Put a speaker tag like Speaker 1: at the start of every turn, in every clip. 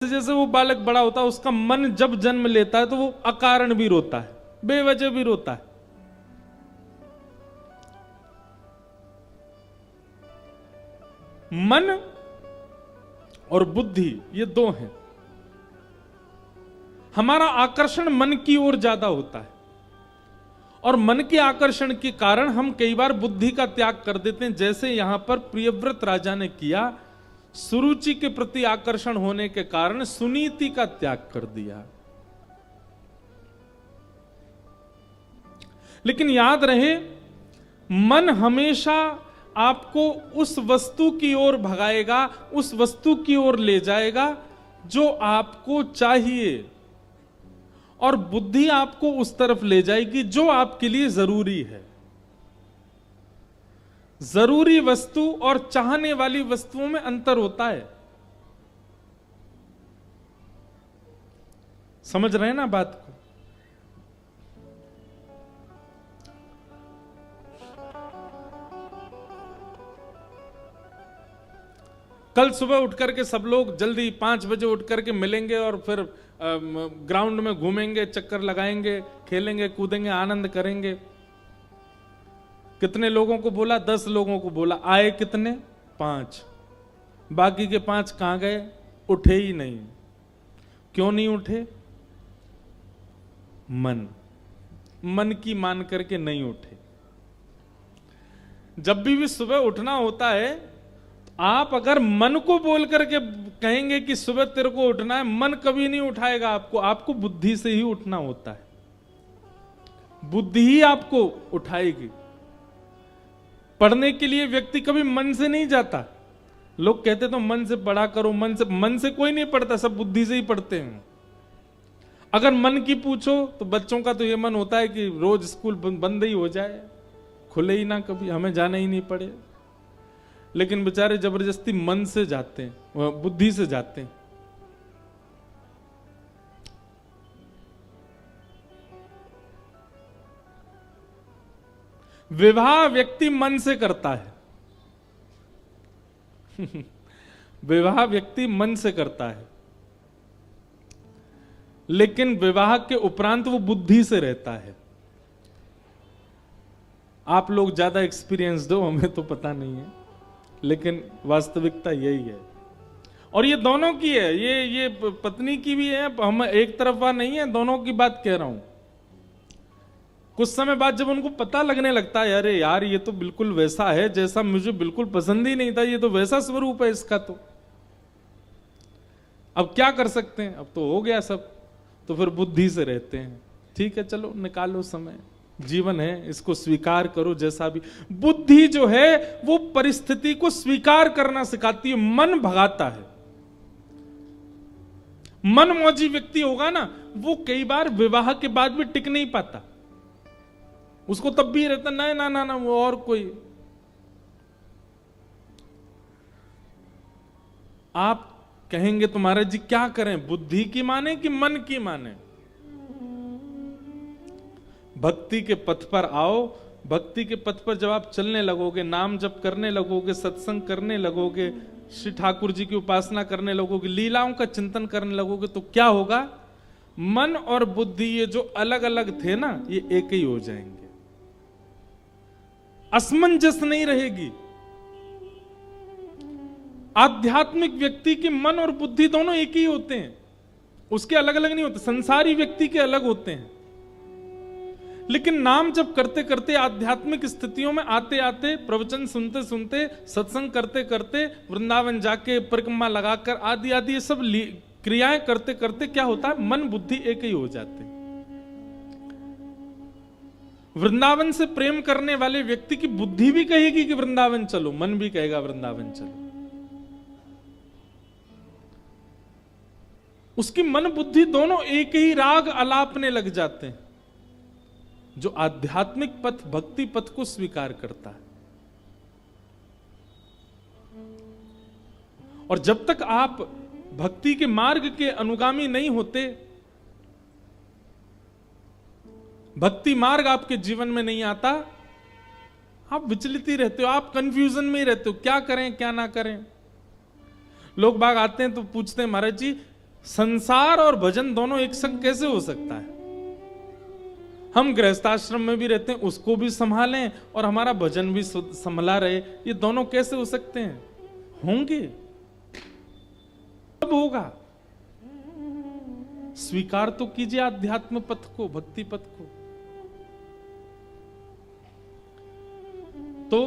Speaker 1: जैसे वो बालक बड़ा होता है, उसका मन जब जन्म लेता है तो वो अकारण भी रोता है, बेवजह भी रोता है। मन और बुद्धि ये दो हैं। हमारा आकर्षण मन की ओर ज्यादा होता है और मन के आकर्षण के कारण हम कई बार बुद्धि का त्याग कर देते हैं। जैसे यहां पर प्रियव्रत राजा ने किया, सुरुचि के प्रति आकर्षण होने के कारण सुनीति का त्याग कर दिया। लेकिन याद रहे, मन हमेशा आपको उस वस्तु की ओर भगाएगा, उस वस्तु की ओर ले जाएगा जो आपको चाहिए, और बुद्धि आपको उस तरफ ले जाएगी जो आपके लिए जरूरी है। जरूरी वस्तु और चाहने वाली वस्तुओं में अंतर होता है। समझ रहे हैं ना बात को? कल सुबह उठ करके सब लोग जल्दी 5 बजे उठ करके मिलेंगे और फिर ग्राउंड में घूमेंगे, चक्कर लगाएंगे, खेलेंगे, कूदेंगे, आनंद करेंगे। कितने लोगों को बोला? 10 लोगों को बोला। आए कितने? 5। बाकी के 5 कहां गए? उठे ही नहीं। क्यों नहीं उठे? मन की मान करके नहीं उठे। जब भी सुबह उठना होता है, आप अगर मन को बोल करके कहेंगे कि सुबह तेरे को उठना है, मन कभी नहीं उठाएगा आपको। आपको बुद्धि से ही उठना होता है। बुद्धि ही आपको उठाएगी। पढ़ने के लिए व्यक्ति कभी मन से नहीं जाता। लोग कहते तो मन से पढ़ा करो, मन से कोई नहीं पढ़ता, सब बुद्धि से ही पढ़ते हैं। अगर मन की पूछो तो बच्चों का तो यह मन होता है कि रोज स्कूल बंद ही हो जाए, खुले ही ना, कभी हमें जाना ही नहीं पड़े। लेकिन बेचारे जबरदस्ती मन से जाते हैं, बुद्धि से जाते हैं। विवाह व्यक्ति मन से करता है। विवाह व्यक्ति मन से करता है, लेकिन विवाह के उपरांत वो बुद्धि से रहता है। आप लोग ज्यादा एक्सपीरियंस दो, हमें तो पता नहीं है, लेकिन वास्तविकता यही है। और ये दोनों की है, ये पत्नी की भी है, हम एक तरफा नहीं है, दोनों की बात कह रहा हूं। कुछ समय बाद जब उनको पता लगने लगता है, अरे यार ये तो बिल्कुल वैसा है जैसा मुझे बिल्कुल पसंद ही नहीं था, ये तो वैसा स्वरूप है इसका, तो अब क्या कर सकते हैं, अब तो हो गया सब, तो फिर बुद्धि से रहते हैं। ठीक है, चलो निकालो समय, जीवन है, इसको स्वीकार करो जैसा भी। बुद्धि जो है वो परिस्थिति को स्वीकार करना सिखाती है, मन भगाता है। मनमौजी व्यक्ति होगा ना, वो कई बार विवाह के बाद भी टिक नहीं पाता। उसको तब भी रहता ना ना ना ना वो और कोई। आप कहेंगे तो महाराज जी क्या करें, बुद्धि की माने कि मन की माने? भक्ति के पथ पर आओ। भक्ति के पथ पर जब आप चलने लगोगे, नाम जप करने लगोगे, सत्संग करने लगोगे, श्री ठाकुर जी की उपासना करने लगोगे, लीलाओं का चिंतन करने लगोगे, तो क्या होगा? मन और बुद्धि ये जो अलग अलग थे ना, ये एक ही हो जाएंगे। असमंजस नहीं रहेगी। आध्यात्मिक व्यक्ति के मन और बुद्धि दोनों एक ही होते हैं, उसके अलग अलग नहीं होते। संसारी व्यक्ति के अलग होते हैं। लेकिन नाम जब करते करते, आध्यात्मिक स्थितियों में आते आते, प्रवचन सुनते सुनते, सत्संग करते करते, वृंदावन जाके परिक्रमा लगाकर आदि आदि ये सब क्रियाएं करते करते क्या होता है? मन बुद्धि एक ही हो जाते हैं। वृंदावन से प्रेम करने वाले व्यक्ति की बुद्धि भी कहेगी कि वृंदावन चलो, मन भी कहेगा वृंदावन चलो। उसकी मन बुद्धि दोनों एक ही राग अलापने लग जाते हैं। जो आध्यात्मिक पथ, भक्ति पथ को स्वीकार करता है। और जब तक आप भक्ति के मार्ग के अनुगामी नहीं होते, भक्ति मार्ग आपके जीवन में नहीं आता, आप विचलित ही रहते हो, आप कंफ्यूजन में ही रहते हो, क्या करें क्या ना करें। लोग बाग आते हैं तो पूछते हैं, महाराज जी संसार और भजन दोनों एक संग कैसे हो सकता है? हम गृहस्थाश्रम में भी रहते हैं, उसको भी संभालें और हमारा भजन भी संभला रहे, ये दोनों कैसे हो सकते हैं? होंगे, कब होगा? स्वीकार तो कीजिए आध्यात्म पथ को, भक्ति पथ को। तो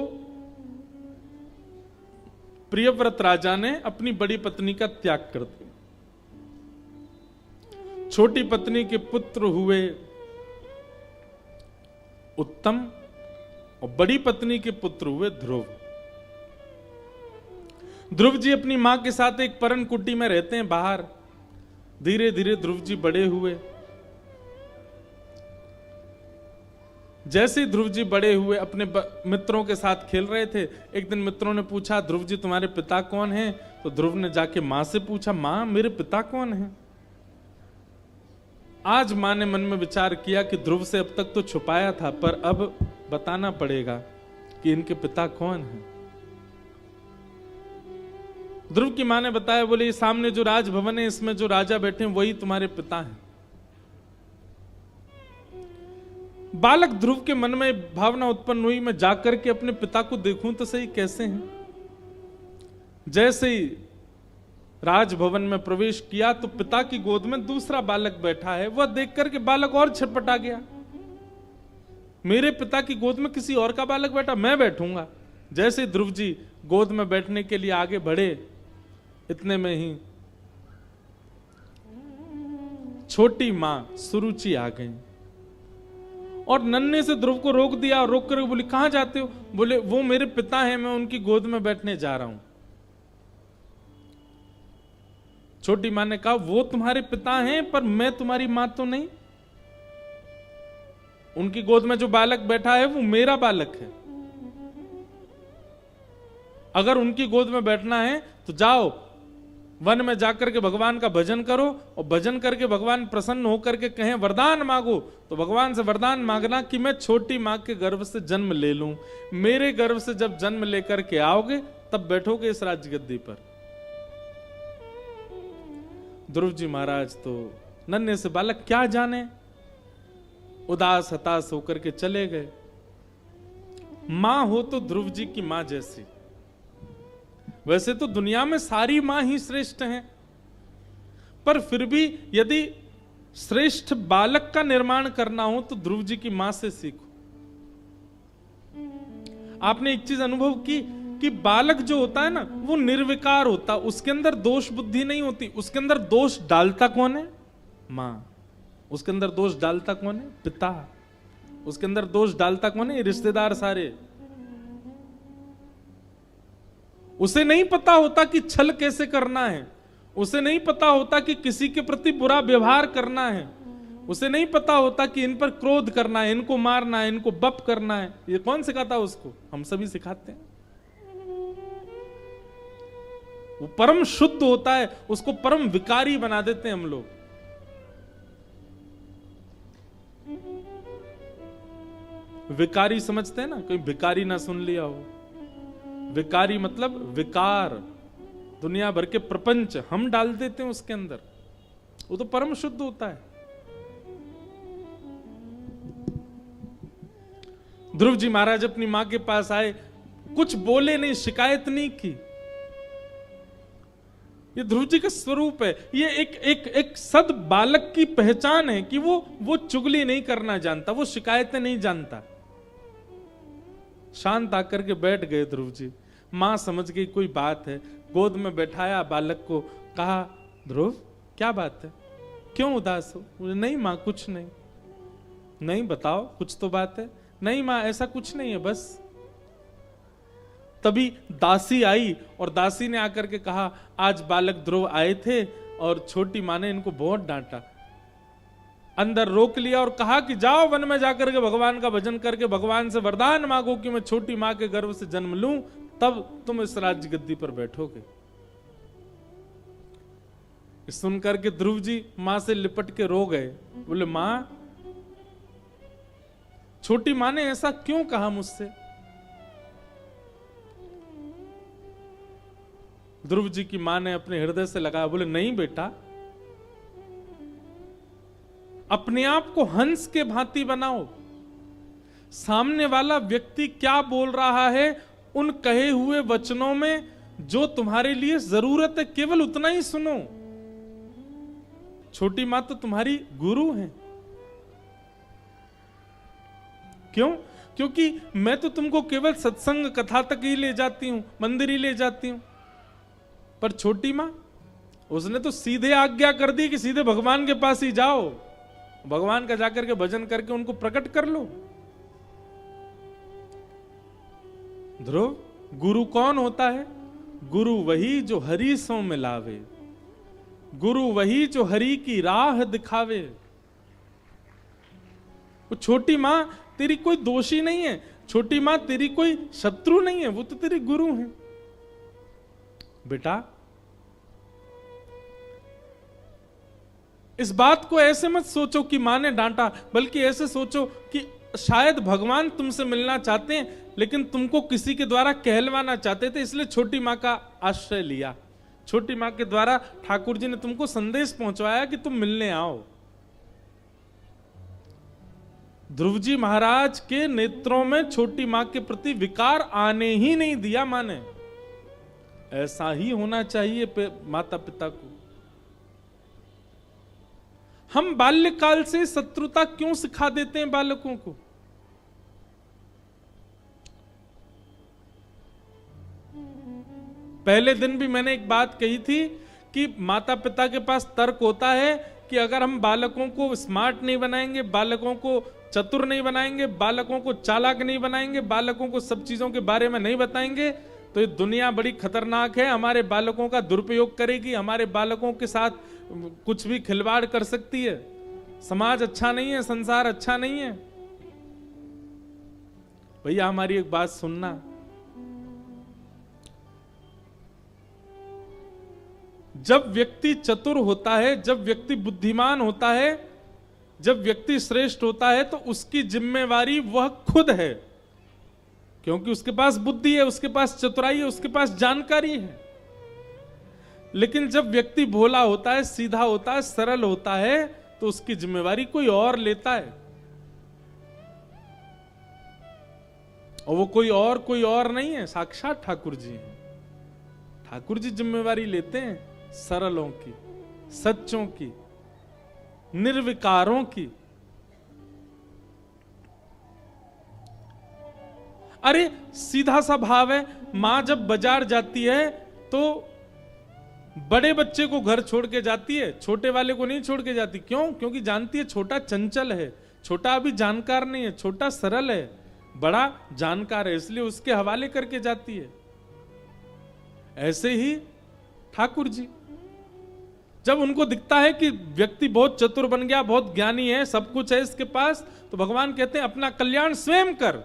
Speaker 1: प्रियव्रत राजा ने अपनी बड़ी पत्नी का त्याग कर दिया। छोटी पत्नी के पुत्र हुए उत्तम और बड़ी पत्नी के पुत्र हुए ध्रुव। ध्रुव जी अपनी मां के साथ एक परन कुटी में रहते हैं बाहर। धीरे धीरे ध्रुव जी बड़े हुए। जैसे ही ध्रुव जी बड़े हुए, अपने मित्रों के साथ खेल रहे थे। एक दिन मित्रों ने पूछा, ध्रुव जी तुम्हारे पिता कौन हैं? तो ध्रुव ने जाके मां से पूछा, मां मेरे पिता कौन हैं? आज मां ने मन में विचार किया कि ध्रुव से अब तक तो छुपाया था, पर अब बताना पड़ेगा कि इनके पिता कौन हैं। ध्रुव की मां ने बताया, बोले सामने जो राजभवन है इसमें जो राजा बैठे हैं वही तुम्हारे पिता हैं। बालक ध्रुव के मन में भावना उत्पन्न हुई, मैं जाकर के अपने पिता को देखूं तो सही कैसे हैं। जैसे ही राजभवन में प्रवेश किया तो पिता की गोद में दूसरा बालक बैठा है। वह देख करके बालक और छटपटा गया, मेरे पिता की गोद में किसी और का बालक बैठा, मैं बैठूंगा। जैसे ध्रुव जी गोद में बैठने के लिए आगे बढ़े, इतने में ही छोटी मां सुरुचि आ गई और नन्हे से ध्रुव को रोक दिया और रोक कर बोली, कहां जाते हो? बोले वो मेरे पिता हैं, मैं उनकी गोद में बैठने जा रहा हूं। छोटी मां ने कहा, वो तुम्हारे पिता हैं पर मैं तुम्हारी मां तो नहीं। उनकी गोद में जो बालक बैठा है वो मेरा बालक है। अगर उनकी गोद में बैठना है तो जाओ वन में जाकर के भगवान का भजन करो, और भजन करके भगवान प्रसन्न होकर के कहें वरदान मांगो, तो भगवान से वरदान मांगना कि मैं छोटी मां के गर्भ से जन्म ले लूं। मेरे गर्भ से जब जन्म लेकर के आओगे तब बैठोगे इस राजगद्दी पर। ध्रुव जी महाराज तो नन्हे से बालक क्या जाने, उदास हताश होकर के चले गए। मां हो तो ध्रुव जी की मां जैसी। वैसे तो दुनिया में सारी मां ही श्रेष्ठ हैं, पर फिर भी यदि श्रेष्ठ बालक का निर्माण करना हो तो ध्रुव जी की मां से सीखो। आपने एक चीज अनुभव की कि बालक जो होता है ना वो निर्विकार होता, उसके अंदर दोष बुद्धि नहीं होती। उसके अंदर दोष डालता कौन है? मां। उसके अंदर दोष डालता कौन है? पिता। उसके अंदर दोष डालता कौन है? रिश्तेदार सारे। उसे नहीं पता होता कि छल कैसे करना है, उसे नहीं पता होता कि किसी के प्रति बुरा व्यवहार करना है, उसे नहीं पता होता कि इन पर क्रोध करना है, इनको मारना है, इनको बप करना है। ये कौन सिखाता उसको? हम सभी सिखाते हैं। वो परम शुद्ध होता है, उसको परम विकारी बना देते हैं हम लोग। विकारी समझते हैं ना, कोई भिकारी ना सुन लिया हो। विकारी मतलब विकार, दुनिया भर के प्रपंच हम डाल देते हैं उसके अंदर। वो तो परम शुद्ध होता है। ध्रुव जी महाराज अपनी मां के पास आए, कुछ बोले नहीं, शिकायत नहीं की। ये ध्रुव जी का स्वरूप है। ये एक सद बालक की पहचान है कि वो चुगली नहीं करना जानता, वो शिकायतें नहीं जानता। शांत आकर के बैठ गए ध्रुव जी। मां समझ गई कोई बात है, गोद में बैठाया बालक को, कहा ध्रुव क्या बात है, क्यों उदास हो? बोले नहीं मां कुछ नहीं। नहीं बताओ कुछ तो बात है। नहीं मां ऐसा कुछ नहीं है बस। तभी दासी आई और दासी ने आकर के कहा, आज बालक ध्रुव आए थे और छोटी मां ने इनको बहुत डांटा। अंदर रोक लिया और कहा कि जाओ वन में जाकर के भगवान का भजन करके भगवान से वरदान मांगो कि मैं छोटी मां के गर्भ से जन्म लूं, तब तुम इस राज्य गद्दी पर बैठोगे। सुनकर के ध्रुव जी मां से लिपट के रो गए। बोले मां, छोटी मां ने ऐसा क्यों कहा मुझसे? ध्रुव जी की मां ने अपने हृदय से लगाया, बोले नहीं बेटा, अपने आप को हंस के भांति बनाओ। सामने वाला व्यक्ति क्या बोल रहा है, उन कहे हुए वचनों में जो तुम्हारे लिए जरूरत है केवल उतना ही सुनो। छोटी मां तो तुम्हारी गुरु है। क्यों? क्योंकि मैं तो तुमको केवल सत्संग कथा तक ही ले जाती हूं, मंदिर ही ले जाती हूं। पर छोटी मां, उसने तो सीधे आज्ञा कर दी कि सीधे भगवान के पास ही जाओ, भगवान का जाकर के भजन करके उनको प्रकट कर लो। ध्रुव, गुरु कौन होता है? गुरु वही जो हरि सो मिलावे, गुरु वही जो हरि की राह दिखावे। वो छोटी मां तेरी कोई दोषी नहीं है, छोटी मां तेरी कोई शत्रु नहीं है, वो तो तेरी गुरु है। बेटा, इस बात को ऐसे मत सोचो कि मां ने डांटा, बल्कि ऐसे सोचो कि शायद भगवान तुमसे मिलना चाहते हैं, लेकिन तुमको किसी के द्वारा कहलवाना चाहते थे, इसलिए छोटी मां का आश्रय लिया। छोटी मां के द्वारा ठाकुर जी ने तुमको संदेश पहुंचवाया कि तुम मिलने आओ। ध्रुव जी महाराज के नेत्रों में छोटी मां के प्रति विकार आने ही नहीं दिया मां ने। ऐसा ही होना चाहिए माता पिता को। हम बाल्यकाल से शत्रुता क्यों सिखा देते हैं बालकों को? पहले दिन भी मैंने एक बात कही थी कि माता पिता के पास तर्क होता है कि अगर हम बालकों को स्मार्ट नहीं बनाएंगे, बालकों को चतुर नहीं बनाएंगे, बालकों को चालाक नहीं बनाएंगे, बालकों को सब चीजों के बारे में नहीं बताएंगे, तो ये दुनिया बड़ी खतरनाक है, हमारे बालकों का दुरुपयोग करेगी, हमारे बालकों के साथ कुछ भी खिलवाड़ कर सकती है, समाज अच्छा नहीं है, संसार अच्छा नहीं है। भैया हमारी एक बात सुनना, जब व्यक्ति चतुर होता है, जब व्यक्ति बुद्धिमान होता है, जब व्यक्ति श्रेष्ठ होता है, तो उसकी जिम्मेवारी वह खुद है, क्योंकि उसके पास बुद्धि है, उसके पास चतुराई है, उसके पास जानकारी है। लेकिन जब व्यक्ति भोला होता है, सीधा होता है, सरल होता है, तो उसकी जिम्मेवारी कोई और लेता है, और वो कोई और नहीं है, साक्षात ठाकुर जी हैं। ठाकुर जी जिम्मेवारी लेते हैं सरलों की, सच्चों की, निर्विकारों की। अरे सीधा सा भाव है, मां जब बाजार जाती है तो बड़े बच्चे को घर छोड़ के जाती है, छोटे वाले को नहीं छोड़ के जाती। क्यों? क्योंकि जानती है छोटा चंचल है, छोटा अभी जानकार नहीं है, छोटा सरल है, बड़ा जानकार है, इसलिए उसके हवाले करके जाती है। ऐसे ही ठाकुर जी, जब उनको दिखता है कि व्यक्ति बहुत चतुर बन गया, बहुत ज्ञानी है, सब कुछ है इसके पास, तो भगवान कहते हैं अपना कल्याण स्वयं कर।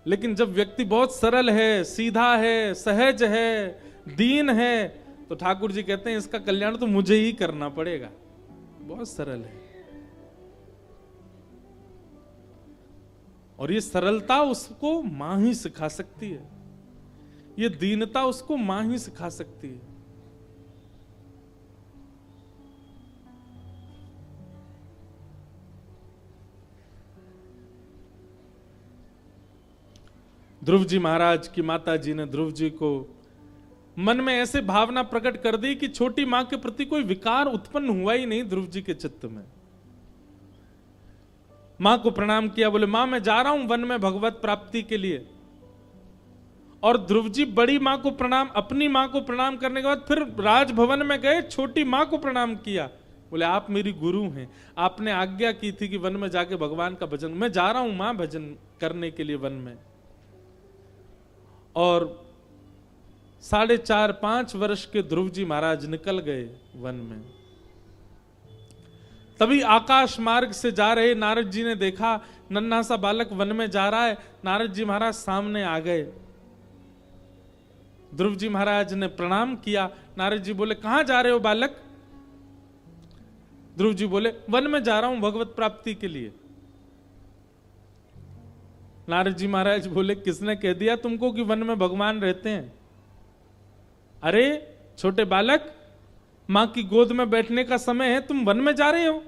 Speaker 1: लेकिन जब व्यक्ति बहुत सरल है, सीधा है, सहज है, दीन है, तो ठाकुर जी कहते हैं इसका कल्याण तो मुझे ही करना पड़ेगा, बहुत सरल है। और ये सरलता उसको मां ही सिखा सकती है, ये दीनता उसको मां ही सिखा सकती है। ध्रुव जी महाराज की माता जी ने ध्रुव जी को मन में ऐसे भावना प्रकट कर दी कि छोटी मां के प्रति कोई विकार उत्पन्न हुआ ही नहीं ध्रुव जी के चित्त में। मां को प्रणाम किया, बोले मां मैं जा रहा हूं वन में भगवत प्राप्ति के लिए। और ध्रुव जी बड़ी मां को प्रणाम, अपनी मां को प्रणाम करने के बाद फिर राजभवन में गए, छोटी मां को प्रणाम किया, बोले आप मेरी गुरु हैं, आपने आज्ञा की थी कि वन में जाके भगवान का भजन, मैं जा रहा हूं मां भजन करने के लिए वन में। और 4.5-5 वर्ष के ध्रुव जी महाराज निकल गए वन में। तभी आकाश मार्ग से जा रहे नारद जी ने देखा नन्हा सा बालक वन में जा रहा है। नारद जी महाराज सामने आ गए, ध्रुव जी महाराज ने प्रणाम किया। नारद जी बोले कहां जा रहे हो बालक? ध्रुव जी बोले वन में जा रहा हूं भगवत प्राप्ति के लिए। नारद जी महाराज बोले किसने कह दिया तुमको कि वन में भगवान रहते हैं? अरे छोटे बालक, मां की गोद में बैठने का समय है, तुम वन में जा रहे हो?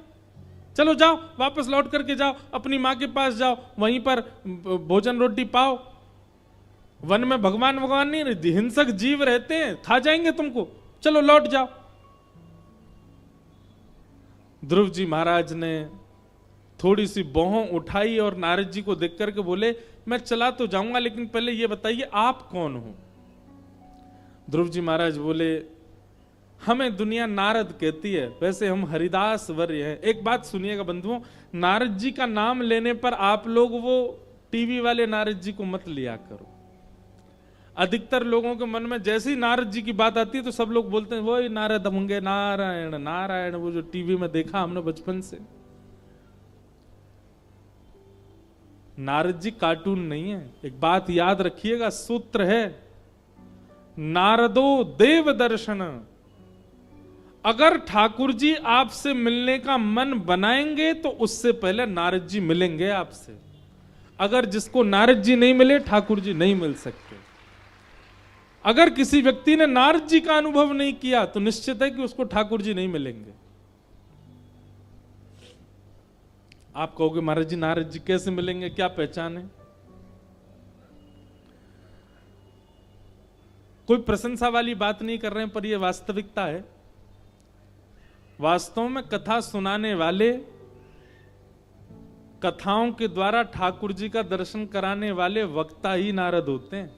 Speaker 1: चलो जाओ, वापस लौट करके जाओ, अपनी माँ के पास जाओ, वहीं पर भोजन रोटी पाओ। वन में भगवान भगवान नहीं रहती, हिंसक जीव रहते हैं, खा जाएंगे तुमको, चलो लौट जाओ। ध्रुव जी महाराज ने थोड़ी सी भौं उठाई और नारद जी को देख करके बोले, मैं चला तो जाऊंगा, लेकिन पहले ये बताइए आप कौन हो। ध्रुव जी महाराज बोले, हमें दुनिया नारद कहती है, वैसे हम हरिदास वर्य हैं। एक बात सुनिएगा बंधुओं, नारद जी का नाम लेने पर आप लोग वो टीवी वाले नारद जी को मत लिया करो। अधिकतर लोगों के मन में जैसे ही नारद जी की बात आती है तो सब लोग बोलते हैं वही नारद होंगे, नारायण नारायण, वो जो टीवी में देखा हमने बचपन से। नारद जी कार्टून नहीं है। एक बात याद रखिएगा, सूत्र है नारदो देव दर्शन। अगर ठाकुर जी आपसे मिलने का मन बनाएंगे तो उससे पहले नारद जी मिलेंगे आपसे। अगर जिसको नारद जी नहीं मिले, ठाकुर जी नहीं मिल सकते। अगर किसी व्यक्ति ने नारद जी का अनुभव नहीं किया तो निश्चित है कि उसको ठाकुर जी नहीं मिलेंगे। आप कहोगे महाराज जी नारद जी कैसे मिलेंगे, क्या पहचान है? कोई प्रशंसा वाली बात नहीं कर रहे हैं, पर यह वास्तविकता है। वास्तव में कथा सुनाने वाले, कथाओं के द्वारा ठाकुर जी का दर्शन कराने वाले वक्ता ही नारद होते हैं।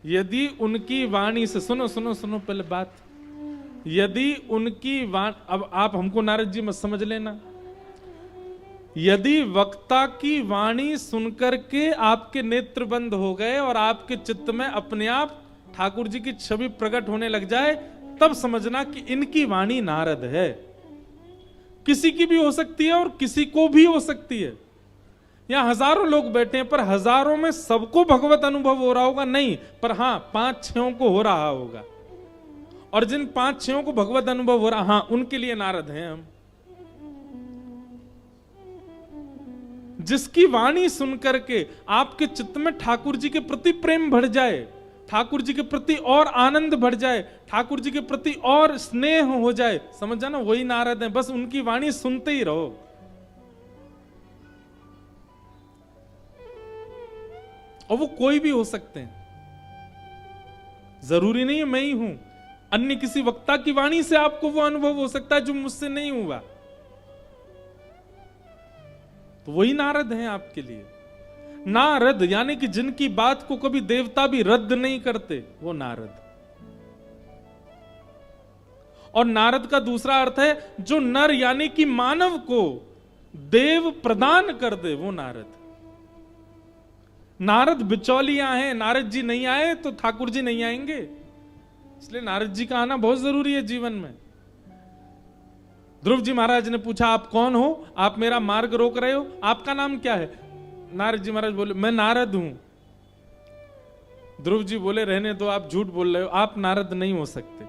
Speaker 1: यदि उनकी वाणी से, सुनो सुनो सुनो पहले बात, यदि उनकी वाणी, अब आप हमको नारद जी मत समझ लेना, यदि वक्ता की वाणी सुनकर के आपके नेत्र बंद हो गए और आपके चित्त में अपने आप ठाकुर जी की छवि प्रकट होने लग जाए, तब समझना कि इनकी वाणी नारद है। किसी की भी हो सकती है और किसी को भी हो सकती है। यहां हजारों लोग बैठे हैं, पर हजारों में सबको भगवत अनुभव हो रहा होगा नहीं, पर हां 5-6 को हो रहा होगा। और जिन 5-6 को भगवत अनुभव हो रहा, हां उनके लिए नारद हैं हम। जिसकी वाणी सुनकर के आपके चित्त में ठाकुर जी के प्रति प्रेम बढ़ जाए, ठाकुर जी के प्रति और आनंद बढ़ जाए, ठाकुर जी के प्रति और स्नेह हो जाए, समझ जाना वही नारद है। बस उनकी वाणी सुनते ही रहो। और वो कोई भी हो सकते हैं, जरूरी नहीं है मैं ही हूं। अन्य किसी वक्ता की वाणी से आपको वो अनुभव हो सकता है जो मुझसे नहीं हुआ, तो वही नारद हैं आपके लिए। नारद यानी कि जिनकी बात को कभी देवता भी रद्द नहीं करते, वो नारद। और नारद का दूसरा अर्थ है जो नर यानी कि मानव को देव प्रदान कर दे, वो नारद। नारद बिचौलिया हैं, नारद जी नहीं आए तो ठाकुर जी नहीं आएंगे, इसलिए नारद जी का आना बहुत जरूरी है जीवन में। ध्रुव जी महाराज ने पूछा, आप कौन हो, आप मेरा मार्ग रोक रहे हो, आपका नाम क्या है? नारद जी महाराज बोले, मैं नारद हूं। ध्रुव जी बोले, रहने दो, आप झूठ बोल रहे हो, आप नारद नहीं हो सकते।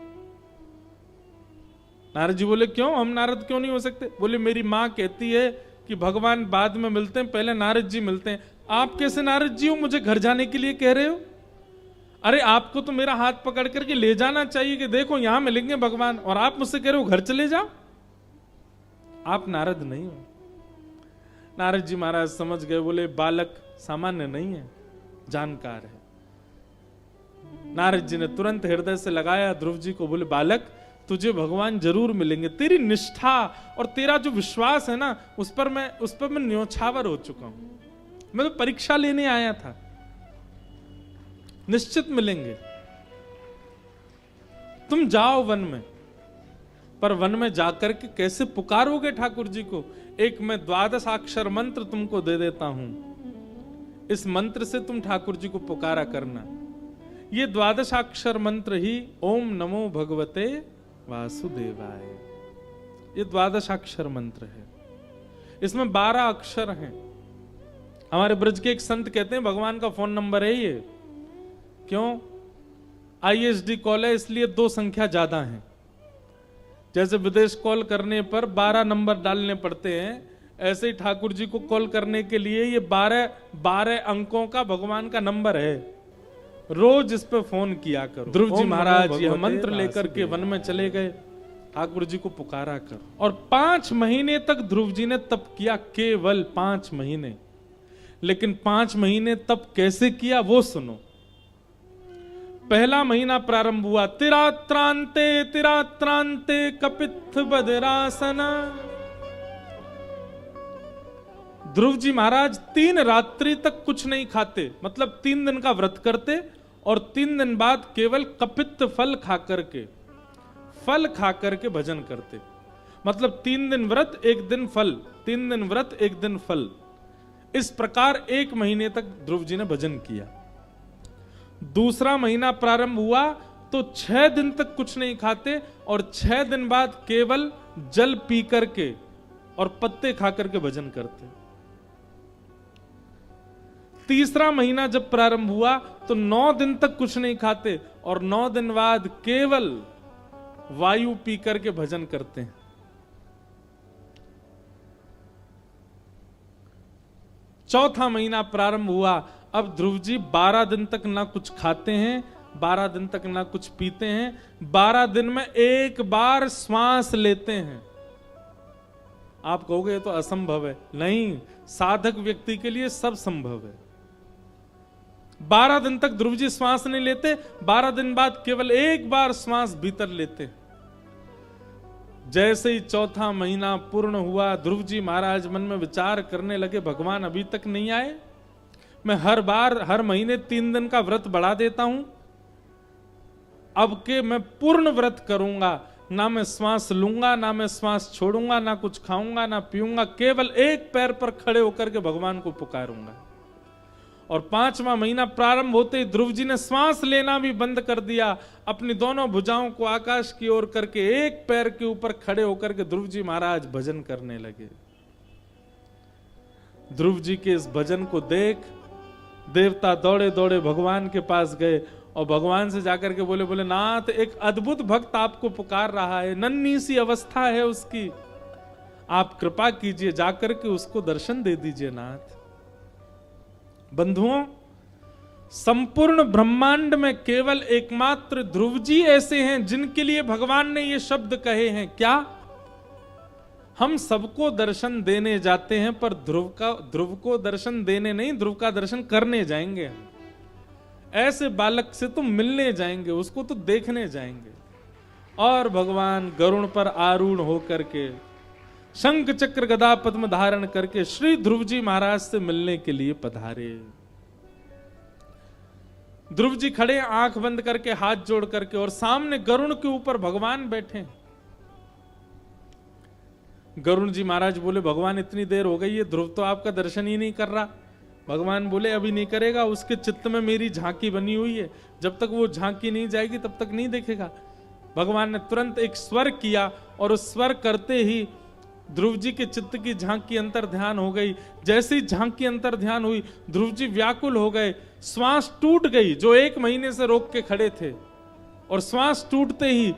Speaker 1: नारद जी बोले, क्यों, हम नारद क्यों नहीं हो सकते? बोले, मेरी मां कहती है कि भगवान बाद में मिलते हैं, पहले नारद जी मिलते हैं। आप कैसे नारद जी हो, मुझे घर जाने के लिए कह रहे हो? अरे आपको तो मेरा हाथ पकड़ करके ले जाना चाहिए कि देखो यहां मिलेंगे भगवान, और आप मुझसे कह रहे हो घर चले जाओ। आप नारद नहीं हो। नारद जी महाराज समझ गए, बोले बालक सामान्य नहीं है, जानकार है। नारद जी ने तुरंत हृदय से लगाया ध्रुव जी को, बोले बालक तुझे भगवान जरूर मिलेंगे। तेरी निष्ठा और तेरा जो विश्वास है ना, उस पर मैं न्योछावर हो चुका हूं। मैं तो परीक्षा लेने आया था, निश्चित मिलेंगे। तुम जाओ वन में, पर वन में जाकर के कैसे पुकारोगे ठाकुर जी को? एक मैं 12 अक्षर मंत्र तुमको दे देता हूं, इस मंत्र से तुम ठाकुर जी को पुकारा करना। ये 12 अक्षर मंत्र ही ओम नमो भगवते वासुदेवाय, ये 12 अक्षर मंत्र है। इसमें 12 अक्षर हैं। हमारे ब्रज के एक संत कहते हैं भगवान का फोन नंबर है ये। क्यों? ISD कॉल है, इसलिए 2 संख्या ज्यादा है। जैसे विदेश कॉल करने पर 12 नंबर डालने पड़ते हैं, ऐसे ही ठाकुर जी को कॉल करने के लिए ये 12 अंकों का भगवान का नंबर है। रोज इस पे फोन किया करो। ध्रुव जी महाराज यह मंत्र लेकर के वन में चले गए। ठाकुर जी को पुकारा कर। और 5 महीने तक ध्रुव जी ने तप किया, केवल 5 महीने। लेकिन 5 महीने तप कैसे किया वो सुनो। पहला महीना प्रारंभ हुआ, तिरात्रांते तिरात्रांते कपित्थ बदरासना। ध्रुव जी महाराज 3 रात्रि तक कुछ नहीं खाते, मतलब 3 दिन का व्रत करते और 3 दिन बाद केवल कपित्थ फल खा करके भजन करते। मतलब 3 दिन व्रत 1 दिन फल, 3 दिन व्रत 1 दिन फल। इस प्रकार 1 महीने तक ध्रुव जी ने भजन किया। दूसरा महीना प्रारंभ हुआ तो 6 दिन तक कुछ नहीं खाते और 6 दिन बाद केवल जल पी करके और पत्ते खा करके भजन करते। तीसरा महीना जब प्रारंभ हुआ तो 9 दिन तक कुछ नहीं खाते और 9 दिन बाद केवल वायु पी करके भजन करते हैं। चौथा महीना प्रारंभ हुआ, अब ध्रुव जी 12 दिन तक ना कुछ खाते हैं, 12 दिन तक ना कुछ पीते हैं, 12 दिन में 1 बार श्वास लेते हैं। आप कहोगे ये तो असंभव है। नहीं, साधक व्यक्ति के लिए सब संभव है। 12 दिन तक ध्रुव जी श्वास नहीं लेते, 12 दिन बाद केवल 1 बार श्वास भीतर लेते। जैसे ही चौथा महीना पूर्ण हुआ, ध्रुव जी महाराज मन में विचार करने लगे, भगवान अभी तक नहीं आए। मैं हर महीने 3 दिन का व्रत बढ़ा देता हूं, अब के मैं पूर्ण व्रत करूंगा, ना मैं श्वास लूंगा, ना मैं श्वास छोड़ूंगा, ना कुछ खाऊंगा, ना पीऊंगा, केवल 1 पैर पर खड़े होकर के भगवान को पुकारूंगा। और 5वां महीना प्रारंभ होते ही ध्रुव जी ने श्वास लेना भी बंद कर दिया। अपनी दोनों भुजाओं को आकाश की ओर करके 1 पैर के ऊपर खड़े होकर के ध्रुव जी महाराज भजन करने लगे। ध्रुव जी के इस भजन को देख देवता दौड़े दौड़े भगवान के पास गए और भगवान से जाकर के बोले नाथ, एक अद्भुत भक्त आपको पुकार रहा है, नन्ही सी अवस्था है उसकी, आप कृपा कीजिए, जाकर के उसको दर्शन दे दीजिए नाथ। बंधुओं, संपूर्ण ब्रह्मांड में केवल एकमात्र ध्रुव जी ऐसे हैं जिनके लिए भगवान ने ये शब्द कहे हैं। क्या? हम सबको दर्शन देने जाते हैं, पर ध्रुव को दर्शन देने नहीं, ध्रुव का दर्शन करने जाएंगे। ऐसे बालक से तो मिलने जाएंगे, उसको तो देखने जाएंगे। और भगवान गरुड़ पर आरूढ़ होकर के शंख चक्र गदा पद्म धारण करके श्री ध्रुव जी महाराज से मिलने के लिए पधारे। ध्रुव जी खड़े, आंख बंद करके, हाथ जोड़ करके, और सामने गरुड़ के ऊपर भगवान बैठे। गरुड़ जी महाराज बोले, भगवान इतनी देर हो गई है, ध्रुव तो आपका दर्शन ही नहीं कर रहा। भगवान बोले, अभी नहीं करेगा, उसके चित्त में मेरी झांकी बनी हुई है, जब तक वो झांकी नहीं जाएगी तब तक नहीं देखेगा। भगवान ने तुरंत एक स्वर किया और उस स्वर करते ही ध्रुव जी के चित्त की झांकी अंतर ध्यान हो गई। जैसे ही झांकी अंतर ध्यान हुई, ध्रुव जी व्याकुल हो गए, श्वास टूट गई, जो 1 महीने से रोक के खड़े थे। और श्वास टूटते ही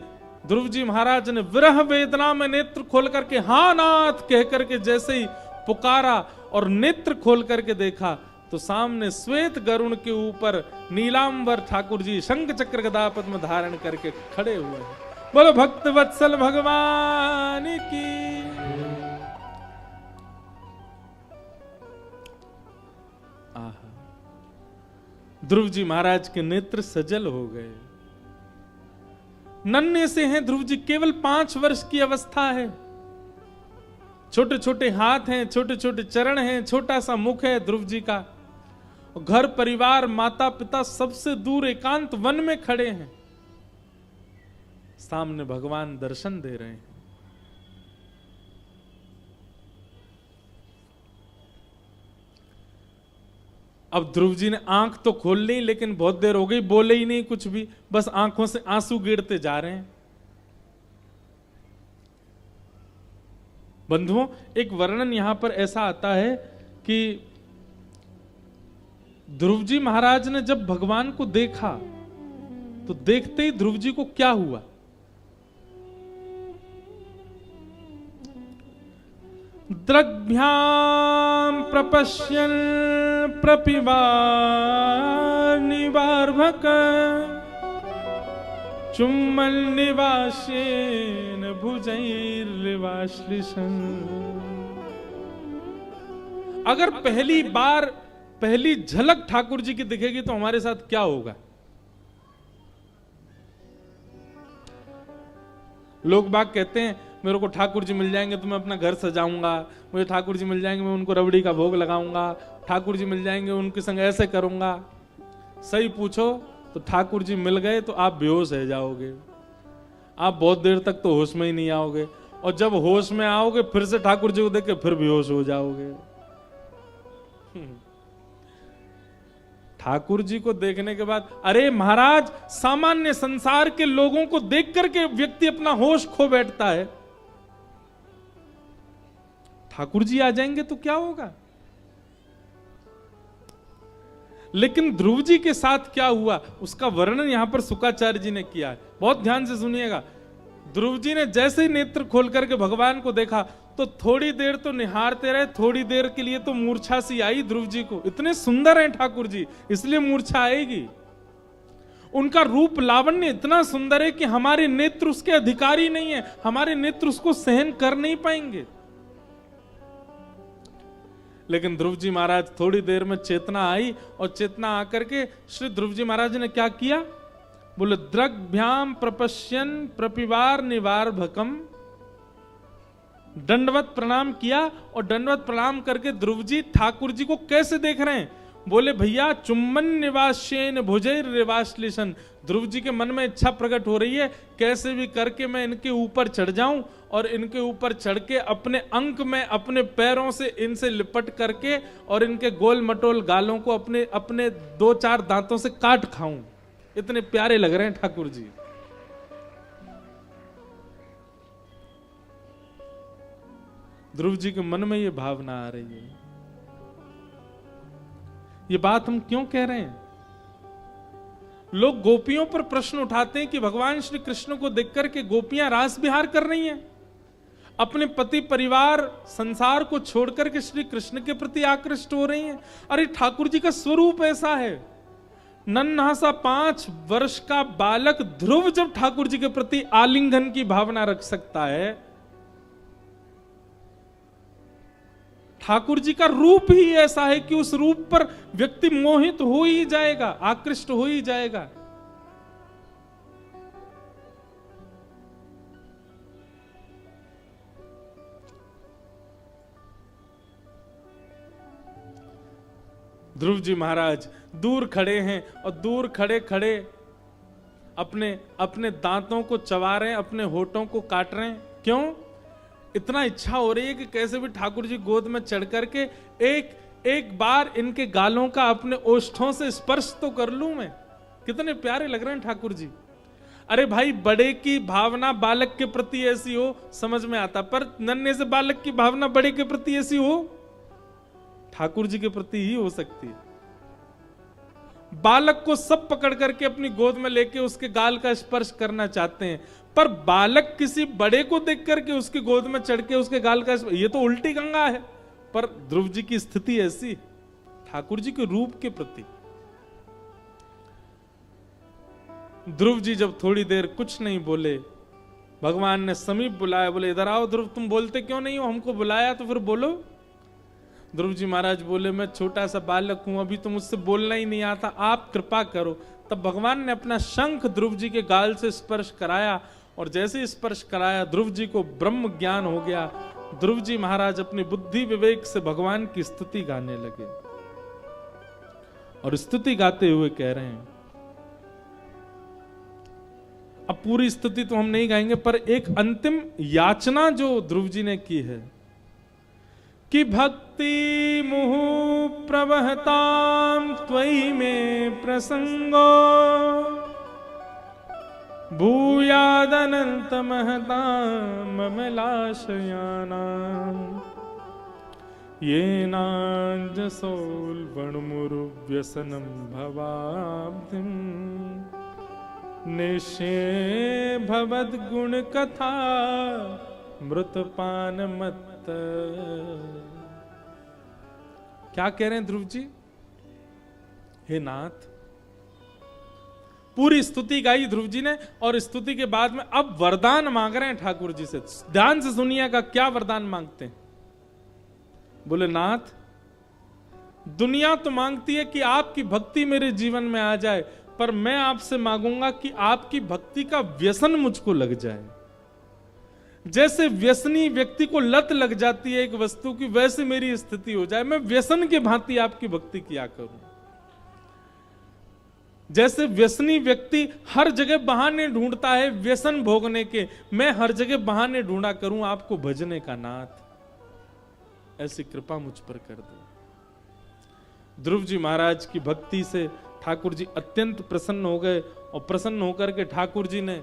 Speaker 1: ध्रुव जी महाराज ने विरह वेदना में नेत्र खोल करके हाँ नाथ कह करके जैसे ही पुकारा और नेत्र खोल करके देखा तो सामने श्वेत गरुड़ के ऊपर नीलांबर ठाकुर जी शंख चक्र गदा पद्म धारण करके खड़े हुए हैं। बोलो भक्त वत्सल भगवान की। ध्रुव जी महाराज के नेत्र सजल हो गए। नन्हे से हैं ध्रुव जी, केवल 5 वर्ष की अवस्था है, छोटे छोटे हाथ हैं, छोटे छोटे चरण हैं, छोटा सा मुख है ध्रुव जी का। घर परिवार माता पिता सबसे दूर एकांत वन में खड़े हैं, सामने भगवान दर्शन दे रहे हैं। अब ध्रुव जी ने आंख तो खोल ली, लेकिन बहुत देर हो गई, बोले ही नहीं कुछ भी, बस आंखों से आंसू गिरते जा रहे हैं। बंधुओं, एक वर्णन यहां पर ऐसा आता है कि ध्रुव जी महाराज ने जब भगवान को देखा तो देखते ही ध्रुव जी को क्या हुआ, द्रग्भ्याम प्रपश्यन् प्रपिबार्निवार्भक चुम्बन निवासेन भुजौ भुजैर्वाश्लिषन्। अगर पहली बार पहली झलक ठाकुर जी की दिखेगी तो हमारे साथ क्या होगा? लोग बाग कहते हैं मेरे को ठाकुर जी मिल जाएंगे तो मैं अपना घर सजाऊंगा, मुझे ठाकुर जी मिल जाएंगे मैं उनको रबड़ी का भोग लगाऊंगा, ठाकुर जी मिल जाएंगे उनके संग ऐसे करूंगा। सही पूछो तो ठाकुर जी मिल गए तो आप बेहोश रह जाओगे, आप बहुत देर तक तो होश में ही नहीं आओगे, और जब होश में आओगे फिर से ठाकुर जी को देख के फिर बेहोश हो जाओगे। ठाकुर जी को देखने के बाद, अरे महाराज सामान्य संसार के लोगों को देख करके व्यक्ति अपना होश खो बैठता है, ठाकुर जी आ जाएंगे तो क्या होगा? लेकिन ध्रुव जी के साथ क्या हुआ उसका वर्णन यहां पर शुकाचार्य जी ने किया है, बहुत ध्यान से सुनिएगा। ध्रुव जी ने जैसे ही नेत्र खोल करके भगवान को देखा तो थोड़ी देर तो निहारते रहे, थोड़ी देर के लिए तो मूर्छा सी आई ध्रुव जी को। इतने सुंदर हैं ठाकुर जी, इसलिए मूर्छा आएगी। उनका रूप लावण्य इतना सुंदर है कि हमारे नेत्र उसके अधिकारी नहीं है, हमारे नेत्र उसको सहन कर नहीं पाएंगे। लेकिन ध्रुव जी महाराज थोड़ी देर में चेतना आई, और चेतना आकर के श्री ध्रुव जी महाराज ने क्या किया? बोले द्रग्भ्याम प्रपश्यन प्रपिवार निवार भकम, दंडवत प्रणाम किया। और दंडवत प्रणाम करके ध्रुव जी ठाकुर जी को कैसे देख रहे हैं? बोले भैया चुम्बन निवास्येन भुजैर्वाश्लिषन्। ध्रुव जी के मन में इच्छा प्रकट हो रही है कैसे भी करके मैं इनके ऊपर चढ़ जाऊं, और इनके ऊपर चढ़ के अपने अंक में अपने पैरों से इनसे लिपट करके और इनके गोल मटोल गालों को अपने अपने 2-4 दांतों से काट खाऊं। इतने प्यारे लग रहे हैं ठाकुर जी। ध्रुव जी के मन में ये भावना आ रही है। ये बात हम क्यों कह रहे हैं? लोग गोपियों पर प्रश्न उठाते हैं कि भगवान श्री कृष्ण को देखकर के गोपियां रास विहार कर रही हैं, अपने पति परिवार संसार को छोड़कर के श्री कृष्ण के प्रति आकृष्ट हो रही हैं। अरे ठाकुर जी का स्वरूप ऐसा है, नन्हा सा 5 वर्ष का बालक ध्रुव जब ठाकुर जी के प्रति आलिंगन की भावना रख सकता है, ठाकुर जी का रूप ही ऐसा है कि उस रूप पर व्यक्ति मोहित हो ही जाएगा, आकृष्ट हो ही जाएगा। ध्रुव जी महाराज दूर खड़े हैं, और दूर खड़े खड़े अपने अपने दांतों को चबा रहे हैं, अपने होठों को काट रहे हैं। क्यों? इतना इच्छा हो रही है कि कैसे भी ठाकुर जी गोद में चढ़ करके एक बार इनके गालों का अपने ओष्ठों से स्पर्श तो कर लूं मैं। कितने प्यारे लग रहे हैं ठाकुर जी। अरे भाई बड़े की भावना बालक के प्रति ऐसी हो समझ में आता, पर नन्हे से बालक की भावना बड़े के प्रति ऐसी हो ठाकुर जी के प्रति ही हो सकती है। बालक को सब पकड़ करके अपनी गोद में लेके उसके गाल का स्पर्श करना चाहते हैं, पर बालक किसी बड़े को देख करके उसकी गोद में चढ़ के उसके गाल का, ये तो उल्टी गंगा है। पर ध्रुव जी की स्थिति ऐसी ठाकुर जी के रूप के प्रति। ध्रुव जी जब थोड़ी देर कुछ नहीं बोले, भगवान ने समीप बुलाया, बोले इधर आओ ध्रुव, तुम बोलते क्यों नहीं हो? हमको बुलाया तो फिर बोलो। ध्रुव जी महाराज बोले मैं छोटा सा बालक हूं, अभी तो मुझसे बोलना ही नहीं आता, आप कृपा करो। तब भगवान ने अपना शंख ध्रुव जी के गाल से स्पर्श कराया, और जैसे स्पर्श कराया ध्रुव जी को ब्रह्म ज्ञान हो गया। ध्रुव जी महाराज अपनी बुद्धि विवेक से भगवान की स्तुति गाने लगे, और स्तुति गाते हुए कह रहे हैं, अब पूरी स्तुति तो हम नहीं गाएंगे, पर एक अंतिम याचना जो ध्रुव जी ने की है कि भक्ति मुहु प्रवहताम त्वयि में प्रसंगो भूयादनंत महताम ममलाशयानाम येनांजसोल वणमुरुव्यसनम भवाब्धिम निश्चय भवद गुण कथा मृतपान मत। क्या कह रहे हैं ध्रुव जी? हे नाथ, पूरी स्तुति गाई ध्रुव जी ने, और स्तुति के बाद में अब वरदान मांग रहे हैं ठाकुर जी से। ध्यान से सुनिएगा क्या वरदान मांगते हैं। बोले नाथ, दुनिया तो मांगती है कि आपकी भक्ति मेरे जीवन में आ जाए, पर मैं आपसे मांगूंगा कि आपकी भक्ति का व्यसन मुझको लग जाए। जैसे व्यसनी व्यक्ति को लत लग जाती है एक वस्तु की, वैसे मेरी स्थिति हो जाए, मैं व्यसन के भांति आपकी भक्ति किया करूं। जैसे व्यसनी व्यक्ति हर जगह बहाने ढूंढता है व्यसन भोगने के, मैं हर जगह बहाने ढूंढा करूं आपको भजने का नाथ, ऐसी कृपा मुझ पर कर दो। ध्रुव जी महाराज की भक्ति से ठाकुर जी अत्यंत प्रसन्न हो गए, और प्रसन्न होकर के ठाकुर जी ने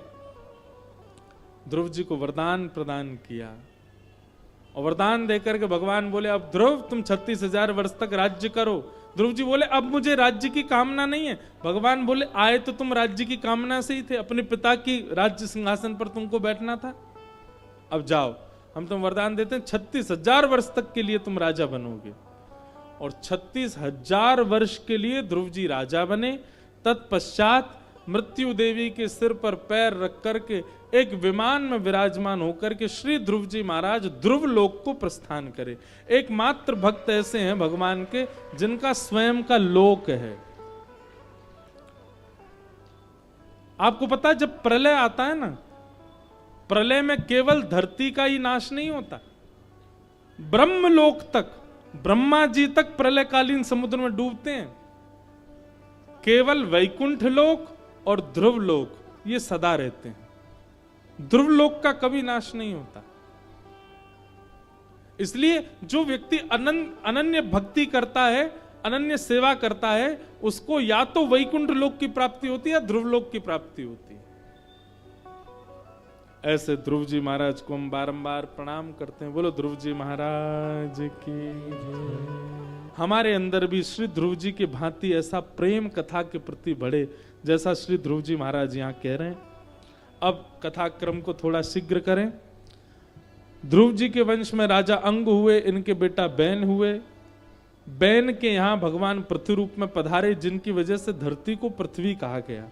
Speaker 1: ध्रुव जी को वरदान प्रदान किया। और वरदान देकर के भगवान बोले, अब ध्रुव तुम 36,000 वर्ष तक राज्य करो। ध्रुव जी बोले, अब मुझे राज्य की कामना नहीं है। भगवान बोले, आए तो तुम राज्य की कामना से ही थे, अपने पिता की राज्य सिंहासन पर तुमको बैठना था। अब जाओ, हम तुम वरदान देते हैं 36,000 वर्ष तक के लिए तुम राजा बनोगे। और 36,000 वर्ष के लिए ध्रुव जी राजा बने। तत्पश्चात मृत्यु देवी के सिर पर पैर रख करके एक विमान में विराजमान होकर के श्री ध्रुव जी महाराज ध्रुव लोक को प्रस्थान करे। एकमात्र भक्त ऐसे हैं भगवान के जिनका स्वयं का लोक है। आपको पता है जब प्रलय आता है ना, प्रलय में केवल धरती का ही नाश नहीं होता, ब्रह्मलोक तक, ब्रह्मा जी तक प्रलयकालीन समुद्र में डूबते हैं। केवल वैकुंठ लोक और ध्रुव लोक ये सदा रहते हैं, ध्रुव लोक का कभी नाश नहीं होता। इसलिए जो व्यक्ति अनन्य भक्ति करता है, अनन्य सेवा करता है, उसको या तो वैकुंठ लोक की प्राप्ति होती है या ध्रुव लोक की प्राप्ति होती है। ऐसे ध्रुव जी महाराज को हम बारंबार प्रणाम करते हैं। बोलो ध्रुव जी महाराज की जय। हमारे अंदर भी श्री ध्रुव जी की भांति ऐसा प्रेम कथा के प्रति बढ़े जैसा श्री ध्रुव जी महाराज यहाँ कह रहे हैं। अब कथा क्रम को थोड़ा शीघ्र करें। ध्रुव जी के वंश में राजा अंग हुए, इनके बेटा बैन हुए। बैन के यहाँ भगवान पृथ्वी रूप में पधारे, जिनकी वजह से धरती को पृथ्वी कहा गया।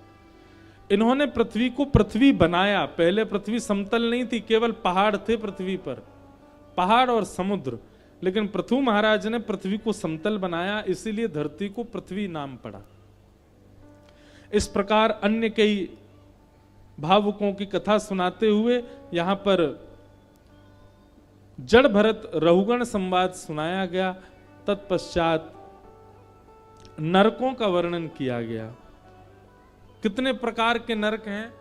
Speaker 1: इन्होंने पृथ्वी को पृथ्वी बनाया। पहले पृथ्वी समतल नहीं थी, केवल पहाड़ थे पृथ्वी पर, पहाड़ और समुद्र। लेकिन पृथु महाराज ने पृथ्वी को समतल बनाया, इसीलिए धरती को पृथ्वी नाम पड़ा। इस प्रकार अन्य कई भावुकों की कथा सुनाते हुए यहां पर जड़ भरत रहुगण संवाद सुनाया गया। तत्पश्चात नरकों का वर्णन किया गया। कितने प्रकार के नरक हैं?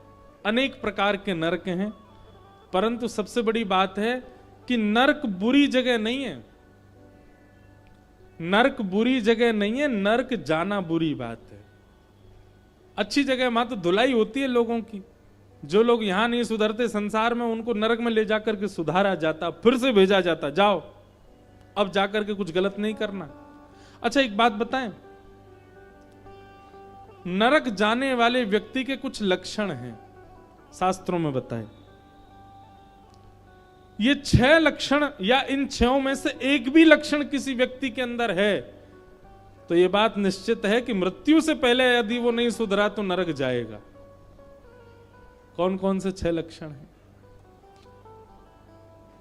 Speaker 1: अनेक प्रकार के नरक हैं, परंतु सबसे बड़ी बात है कि नरक बुरी जगह नहीं है। नरक बुरी जगह नहीं है, नरक जाना बुरी बात है। अच्छी जगह वहां तो धुलाई होती है लोगों की। जो लोग यहां नहीं सुधरते संसार में, उनको नरक में ले जाकर के सुधारा जाता, फिर से भेजा जाता, जाओ अब जाकर के कुछ गलत नहीं करना। अच्छा एक बात बताएं, नरक जाने वाले व्यक्ति के कुछ लक्षण हैं, शास्त्रों में बताएं। ये 6 लक्षण या इन 6 में से एक भी लक्षण किसी व्यक्ति के अंदर है तो ये बात निश्चित है कि मृत्यु से पहले यदि वो नहीं सुधरा तो नरक जाएगा। कौन कौन से 6 लक्षण हैं?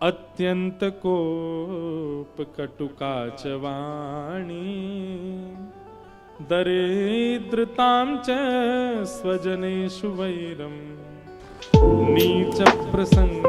Speaker 1: अत्यंत कोप कटुकाच वाणी, दरिद्रतां च स्वजनेषु वैरम, नीच प्रसंग